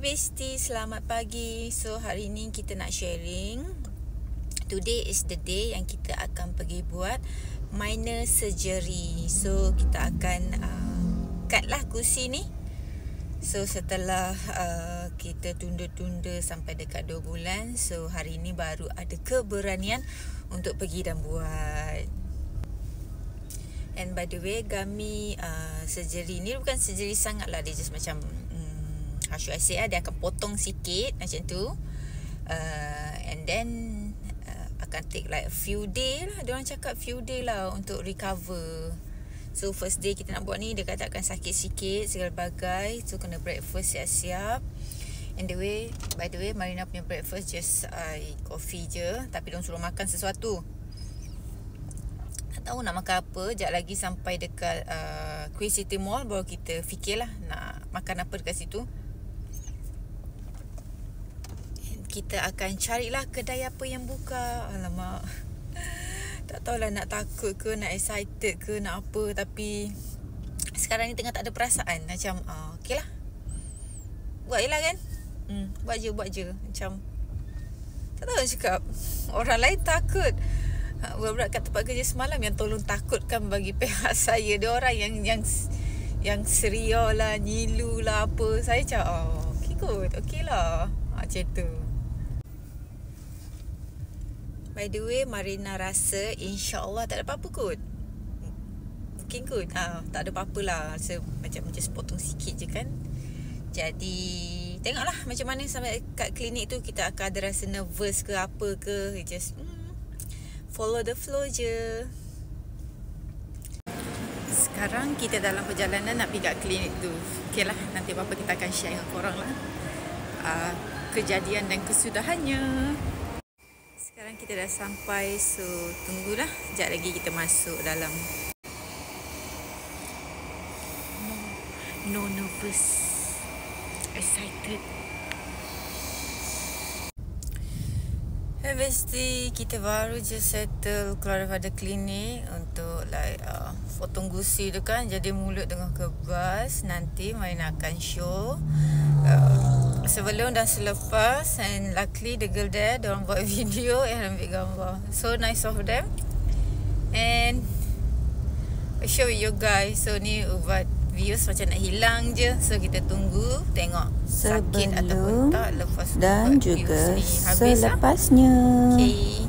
Bestie, selamat pagi. So hari ni kita nak sharing. Today is the day yang kita akan pergi buat minor surgery. So kita akan cut lah kursi ni. So setelah kita tunda-tunda sampai dekat 2 bulan, so hari ni baru ada keberanian untuk pergi dan buat. And by the way, Gami surgery ni bukan surgery sangat lah. Dia just macam how should I say, dia akan potong sikit macam tu, and then akan take like a few day lah. Diorang cakap few day lah untuk recover. So first day kita nak buat ni, dia kata akan sakit sikit segala bagai. So kena breakfast siap-siap. And by the way, Marina punya breakfast just coffee je, tapi diorang suruh makan sesuatu. Tak tahu nak makan apa. Sekejap lagi sampai dekat Queen City Mall, baru kita fikirlah nak makan apa dekat situ. Kita akan carilah kedai apa yang buka. Alamak, tak tahulah nak takut ke, nak excited ke, nak apa. Tapi sekarang ni tengah tak ada perasaan. Macam okey lah, buat je lah kan. Buat je. Macam tak tahu nak cakap. Orang lain takut. Budak-budak kat tempat kerja semalam yang tolong takutkan bagi pihak saya. Dia orang yang seria lah, nyilu lah apa. Saya cakap okey kot, okey lah, macam tu. By the way, Marina rasa insya-Allah tak ada apa-apa kot. Mungkin kot. Tak ada apa-apa lah. Rasa macam just potong sikit je kan. Jadi tengoklah macam mana sampai kat klinik tu. Kita akan ada rasa nervous ke apa ke. Just follow the flow je. Sekarang kita dalam perjalanan nak pergi kat klinik tu. Okey lah, nanti apa-apa kita akan share dengan korang lah kejadian dan kesudahannya. Sekarang kita dah sampai, so tunggulah. Sekejap lagi kita masuk dalam. No nervous, excited. Bestie, kita baru je settle keluar daripada klinik untuk like potong gusi tu kan. Jadi mulut tengah kebas. Nanti Marina akan show sebelum dan selepas. And luckily the girl there, diorang buat video and ambil gambar. So nice of them. And I show you guys. So ni ubat views macam nak hilang je. So kita tunggu tengok sakit ataupun tak lepas dan juga selepasnya. Okay.